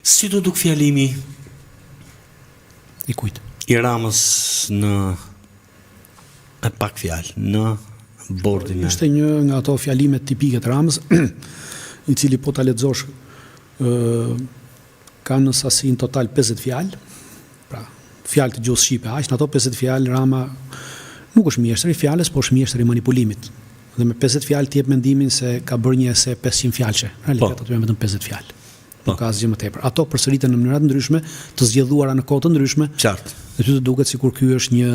Si do duk fjalimi I kujt? I Ramës në e pak fjalë në bordin e. Ishte një nga ato fjalimet tipike të Ramës, I cili po ta lexosh ka në sasi në total 50 fjalë. Pra, fjalë të gjuhës shqipe, aq në ato 50 fjalë Rama nuk është mjeshtër I fjalës, po është mjeshtër I manipulimit. Dhe me 50 fjalë ti jep mendimin se ka bërë një ese 500 fjalësh. Realisht ato janë vetëm 50 fjalë. Nuk ka asgjë më tepër. Ato përsëriten në mënyra të ndryshme, të zgjedhuara në kohë të ndryshme. Qartë. Dhe ty të duket sikur ky është një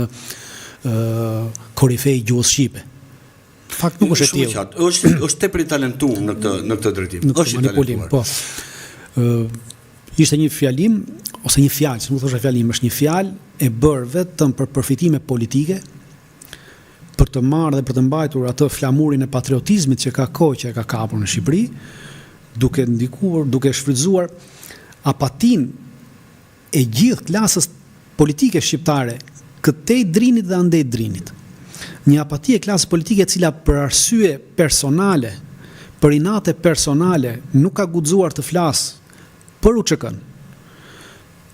korifej gjuhës shqipe. Fakt nuk është e tillë. Është tepër I talentuar në këtë drejtim. Është manipulim, po. Ishte një fjalim ose një fjalë, nuk thosha fjalim, është një fjalë e bërë vetëm për përfitime politike, për të marrë dhe për të mbajtur atë flamurin e patriotizmit që ka kohë që e ka kapur në Shqipëri, duke ndikuar, duke shfrytzuar apatin e gjithë klasës politike shqiptare, këtej drinit dhe andej drinit. Një apati e klasës politike e cila për arsye personale, për inate personale, nuk ka guxuar të flasë për UÇK-n,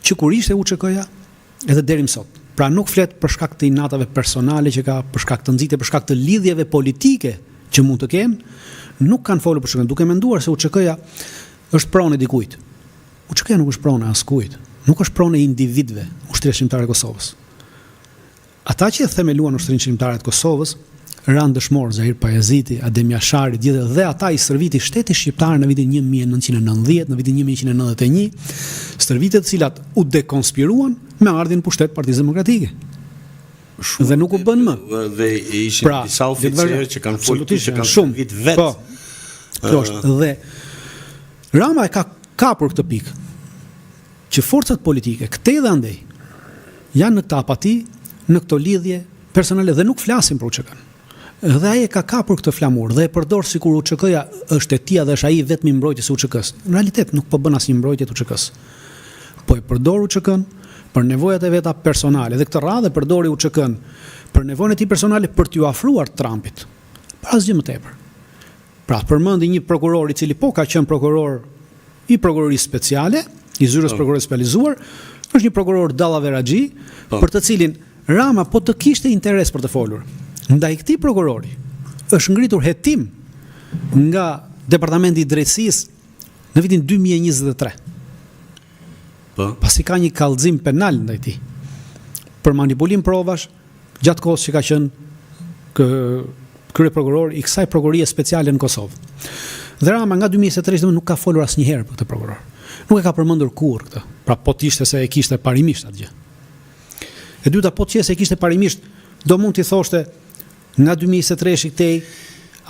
që kur ishte UÇK-ja, edhe deri më sot. Pra nuk flet për shkak të inatave personale që ka, për shkak të nxitje, për shkak të lidhjeve politike që mund të kenë, nuk kanë folur për UÇK-n, duke menduar se UÇK-ja është pronë e dikujt. UÇK-ja nuk është pronë e askujt, nuk është pronë e individëve, Ushtria Shqiptare e Kosovës. Ata që e themeluan Ushtrinë Shqiptare të Kosovës, Ran Dëshmor, Zahir Pajaziti, Adem Jashari, dhe ata I stërviti shteti shqiptar në vitin 1990, në vitin 1991, stërvite të cilat u dekonspiruan me ardhin pushtet Partisë Demokratike. Dhe nuk u bën më. Dhe ishin disa oficerë që kanë folur që kanë shumë vetë. Po. Kjo është. Dhe Rama e ka kapur këtë pikë. Që forcat politike, këtej dhe andej, janë në këtë apati, në këto lidhje personale dhe nuk flasin për UÇK-n. Dhe ai e ka kapur këtë flamur dhe e përdor sikur UÇK-ja është e tij dhe është ai vetëm I mbrojtjes së UÇK-s. Në realitet nuk po bën asnjë mbrojtje të UÇK-s. Po e përdor UÇK-n për nevojat e veta personale dhe këtë radhë përdori UÇK-n për nevojën e tij personale për t'ju afruar Trumpit. Për asgjë më tepër. Pra përmendi një prokuror I cili po ka qenë prokuror I prokurorisë speciale, I zyrës prokurorisë specializuar, është një prokuror Dallave Raxhi, për të cilin Rama po të kishte interes për të folur. Ndaj këtij prokurori është ngritur hetim nga Departamenti I Drejtësisë në vitin 2023. Pasi ka një kallëzim penal ndaj tij për manipulim provash gjatë kohës që ka qenë kryeprokuror I kësaj prokurorie speciale në Kosovë. Dhe Rama nga 2023 nuk ka folur asnjëherë për këtë prokuror. Nuk e ka përmendur kurrë këtë. Pra po të ishte se e kishte parimisht atë gjë. E dyta po të qesë e kishte parimisht, do mund t'i thoshte nga 2023 këtej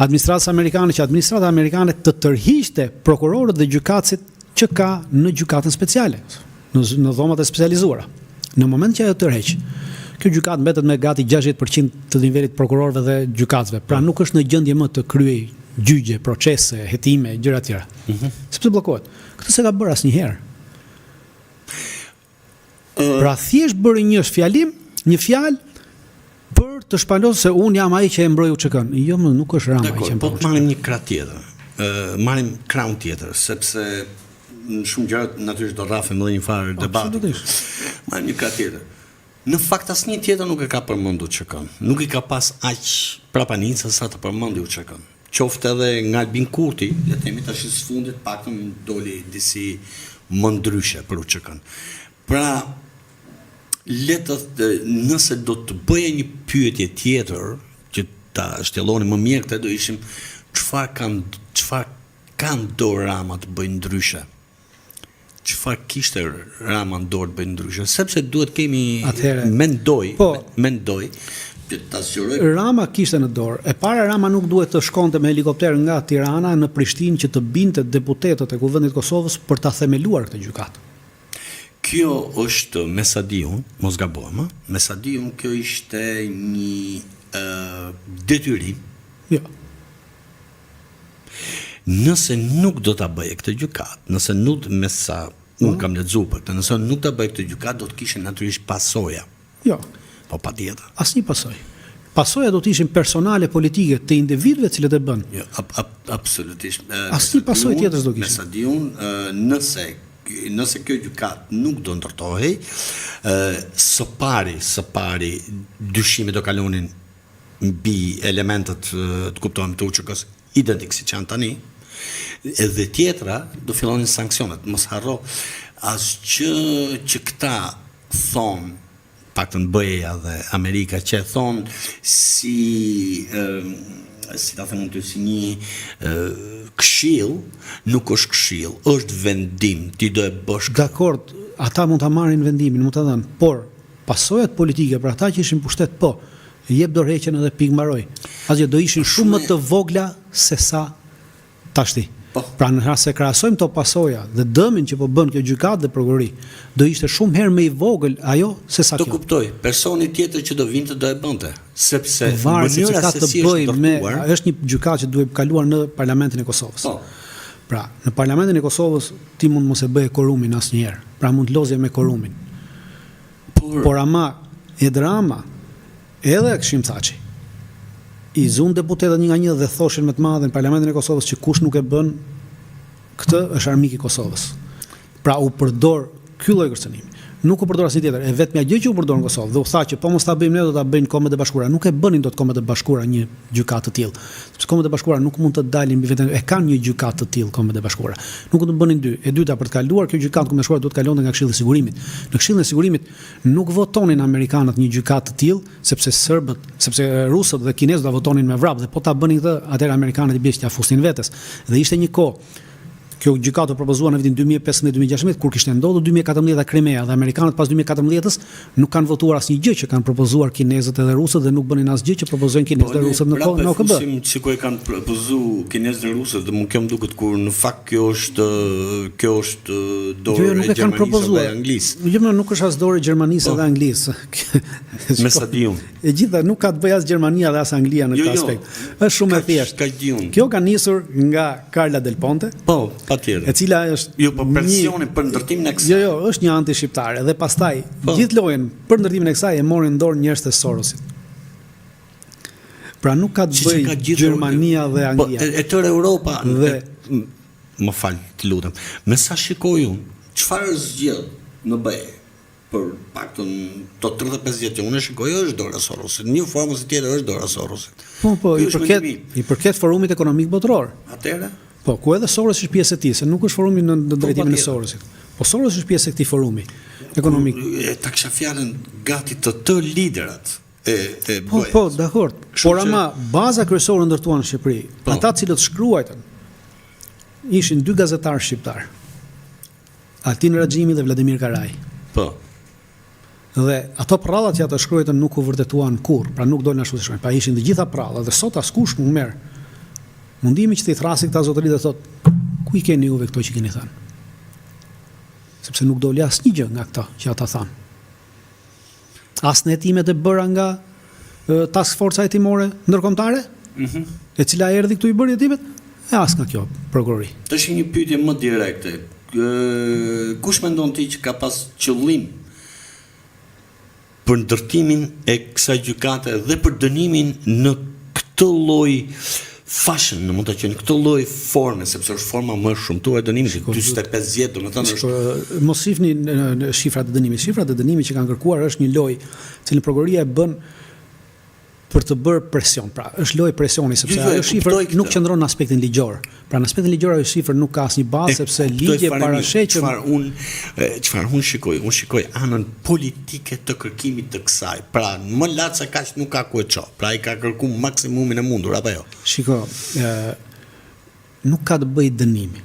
administratës amerikane që administrata amerikane të tërhiqte prokurorët dhe gjykatësit që ka në gjykatën speciale, në dhomat e specializuara. Në moment që ajo tërheq, kjo gjykatë mbetet me gati 60% të nivelit prokurorëve dhe gjykatësve. Pra nuk është në gjendje më të kryej gjyqje, procese, hetime, gjëra të tjera. Sepse bllokohet. Këtë s'e ka bërë asnjëherë. Pra thjesht bëri një fjalim, një fjalë për të shpalosur se un jam ai që e mbroi UÇK-n. Jo, nuk është Rama ai që e mbroi. Po të marrim një krah tjetër. Marrim krahun tjetër, sepse në shumë gjëra natyrisht do rrafim edhe një farë debati. Marrim një krah tjetër. Në fakt asnjë tjetër nuk e ka përmendur UÇK-n. Nuk I ka pas aq prapanica sa të përmendi UÇK-n. Qoftë edhe nga Albin Kurti, le të themi tash së fundit paktën doli disi më ndryshe për UÇK-n. Pra nëse do të bëje një pyetje tjetër që ta shtjelloni më mirë këtë, do ishim çfarë kanë dorë Rama të bëjë ndryshe. Çfarë kishte Rama në dorë të bëjë ndryshe, sepse duhet kemi mendoj ta zgjeroj. Rama kishte në dorë. E para Rama nuk duhet të shkonte me helikopter nga Tirana në Prishtinë që të binte deputetët e Kuvendit të Kosovës për ta themeluar këtë gjykatë. Kjo është Mesadiun, mos gabojmë, Mesadiun kjo ishte një detyrim. Jo. Nëse nuk do ta bëje këtë gjykatë, nëse nuk me sa unë kam lexuar për këtë, nëse nuk ta bëje këtë gjykatë, do të kishte natyrisht pasoja. Jo. Po patjetër. Asnjë pasojë. Pasoja do të ishin personale politike të individëve të cilët e bën. Jo, absolutisht. Asnjë pasojë tjetër do kishte. Mesadiun, nëse nëse kjo gjykat nuk do ndërtohej, së pari dyshimet do kalonin mbi elementet të kuptojmë të UÇK-s identik si që janë tani, edhe tjetra do fillonin sanksionet. Mos harro asgjë që këta thonë, paktën BE-ja dhe Amerika që thonë si ta them unë si një këshill, nuk është këshill, është vendim, ti do e bësh. Dakord, ata mund ta marrin vendimin, mund ta dhanë, por pasojat politike për ata që ishin pushtet, po, jep dorëheqjen edhe pikë mbaroj. Asgjë do ishin shumë më të vogla se sa tashti. Po. Pra në rast se krahasojmë këto pasoja dhe dëmin që po bën kjo gjykatë dhe prokurori, do ishte shumë herë më i vogël ajo se sa kjo. Do kuptoj, personi tjetër që do vinte do e bënte, sepse varet se çka të bëjë me, ndërtuar, është një gjykatë që duhet kaluar në Parlamentin e Kosovës. Po. Pra, në Parlamentin e Kosovës ti mund mos e bëje korumin asnjëherë. Pra mund lozje me korumin. Por ama e drama edhe Kshim Thaçi i zun deputetët një nga një dhe thoshin më të madhe në Parlamentin e Kosovës që kush nuk e bën këtë është armik i Kosovës. Pra u përdor ky lloj kërcënimi. Nuk u përdor asnjë tjetër. E vetmja gjë që u përdor në Kosovë dhe u tha që po mos ta bëjmë ne do ta bëjnë Kombet e Bashkuara. Nuk e bënin dot Kombet e Bashkuara një gjykatë të tillë. Sepse Kombet e Bashkuara nuk mund të dalin mbi veten. E kanë një gjykatë të tillë Kombet e Bashkuara. Nuk do të bënin dy. E dyta për të kaluar kjo gjykatë Kombet e Bashkuara duhet të kalonte nga Këshilli i Sigurimit. Në Këshillin e Sigurimit nuk votonin amerikanët një gjykatë të tillë, sepse rusët dhe kinezët do votonin me vrap dhe po ta bënin këtë, atëherë amerikanët i bie t'ia fusnin vetes. Dhe ishte një kohë kjo gjykatë propozuar në vitin 2015-2016 kur kishte ndodhur 2014 Krimea dhe amerikanët pas 2014-s nuk kanë votuar asnjë gjë që kanë propozuar kinezët edhe rusët dhe nuk bënin asgjë që propozojnë kinezët dhe rusët në OKB. Sikur e kanë propozuar kinezët dhe rusët, dhe kjo më duket kur në fakt kjo është dorë e Gjermanisë dhe Anglisë. Jo, nuk është as dorë e Gjermanisë dhe Anglisë. Me sa diun. E gjitha nuk ka të bëjë as Gjermania dhe as Anglia në këtë aspekt. Është shumë e thjeshtë. Kjo ka nisur nga Carla Del Ponte. Po, patjetër. E cila është po presioni për ndërtimin e kësaj. Jo, është një anti-shqiptare dhe pastaj gjithë lojën për ndërtimin e kësaj e morin dorë njerëz të Sorosit. Pra nuk ka të bëjë Gjermania dhe Anglia. Po, e tërë Europa dhe më fal, të lutem. Me sa shikoj unë, çfarë zgjedh në BE? Për paktën to 35 vjet që unë shikoj është dora Sorosit. Një formë ose tjetër është dora Sorosit. Po, i përket forumit ekonomik botror. Atëherë? Po, ku edhe Soros është pjesë e tij, se nuk është forumi në drejtimin e Sorosit. Po Soros është pjesë e këtij forumi ekonomik. Ta kisha fjalën gati të liderat e BE. Po, dakord. Por ama baza kryesore ndërtuar në Shqipëri, ata të cilët shkruajtën ishin dy gazetarë shqiptar. Altin Raxhimi dhe Vladimir Karaj. Po. Dhe ato prallat që ata shkruajtën nuk u vërtetuan kurrë, pra nuk dolën ashtu si shkruajnë. Pa ishin të gjitha prallat dhe sot askush nuk merr mundimi që të i thrasi këta zotëri dhe thotë, ku i keni juve këto që keni thënë? Sepse nuk doli asnjë gjë nga këto që ata thanë. As në hetimet e bëra nga task forca hetimore ndërkombëtare, e cila erdhi këtu i bëri hetimet, e as nga kjo prokurori. Tash një pyetje më direkte. Kush mendon ti që ka pas qëllim për ndërtimin e kësaj gjykate dhe për dënimin në këtë lloj fashion, në mund të qenë këtë lloj forme, sepse është forma më shumtuar e dënimit, 45 vjet, domethënë është. Mos shihni në shifrat e dënimit. Shifrat e dënimit që kanë kërkuar është një lojë, cilën prokuroria e bën për të bërë presion. Pra, është lojë presioni sepse ajo shifër nuk qëndron në aspektin ligjor. Pra, në aspektin ligjor ajo shifër nuk ka asnjë bazë sepse ligji parasheh që çfarë unë shikoj anën politike të kërkimit të kësaj. Pra, më lart se kaq nuk ka ku e ço. Pra, ai ka kërkuar maksimumin e mundur apo jo? Shiko, nuk ka të bëjë dënimi.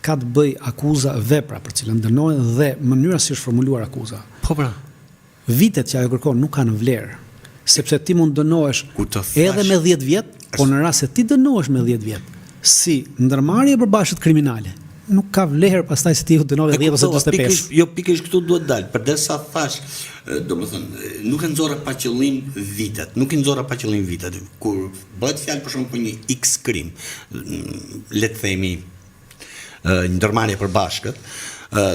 Ka të bëjë akuza vepra për cilën dënohen dhe mënyra si është formuluar akuza. Po pra. Vitet që ajo kërkon nuk kanë vlerë. Sepse ti mund dënohesh edhe me 10 vjet, po në rast se ti dënohesh me 10 vjet, si ndërmarrje e përbashkët kriminale, nuk ka vlerë pastaj se ti u dënove 10 ose 25. Jo, pikërisht këtu duhet dalë, përderisa thash, domethënë, nuk e nxorra pa qëllim vitet. Kur bëhet fjalë për shembull për një X krim, le të themi një ndërmarrje e përbashkët,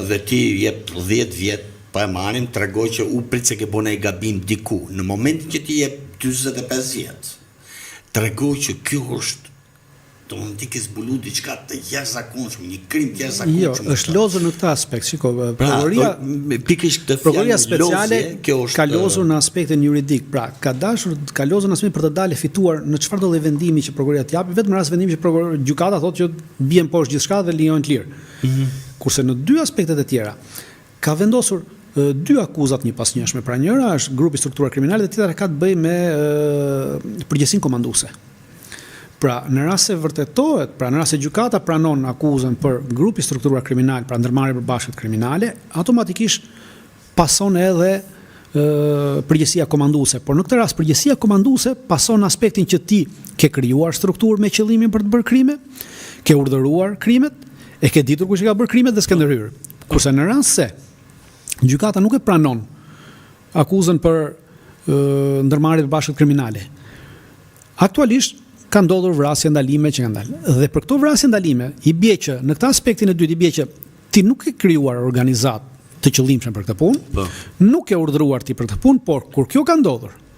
dhe ti jep 10 vjet pa e marrim, tregoj që u prit se ke bënë ai gabim diku. Në momentin që ti jep 45 vjet, tregoj që kjo është Domethënë ti ke zbulu diçka të jashtëzakonshme, një krim të jashtëzakonshëm. Jo, është lozur në këtë aspekt. Shiko, prokuroria pikërisht këtë prokuroria speciale kjo është ka lozur në aspektin juridik. Pra, ka lozur në aspektin për të dalë fituar në çfarë do lloj vendimi që prokuroria të japi, vetëm në rast vendimi që gjykata thotë që bien poshtë gjithçka dhe lejon të lirë. Kurse në dy aspektet e tjera ka vendosur dy akuzat një pas njëshme. Pra njëra është grupi strukturar kriminale dhe tjetra ka të bëjë me përgjegjësinë komanduese. Pra, në rast se vërtetohet, pra në rast se gjykata pranon akuzën për grupi strukturar kriminal, pra ndërmarrje përbashkët kriminale, automatikisht pason edhe përgjegjësia komanduese. Por në këtë rast përgjegjësia komanduese pason në aspektin që ti ke krijuar strukturë me qëllimin për të bërë krime, ke urdhëruar krimet, e ke ditur kush i ka bërë krimet dhe s'ke ndërhyrë. Kurse në rast se gjykata nuk e pranon akuzën për ndërmarrje përbashkët kriminale, aktualisht ka ndodhur vrasje ndalime që kanë dalë. Dhe për këto vrasje ndalime, i bie që në këtë aspektin e dytë i bie që ti nuk ke krijuar organizat të qëllimshëm për këtë punë, nuk ke urdhëruar ti për këtë punë, por kur kjo ka ndodhur,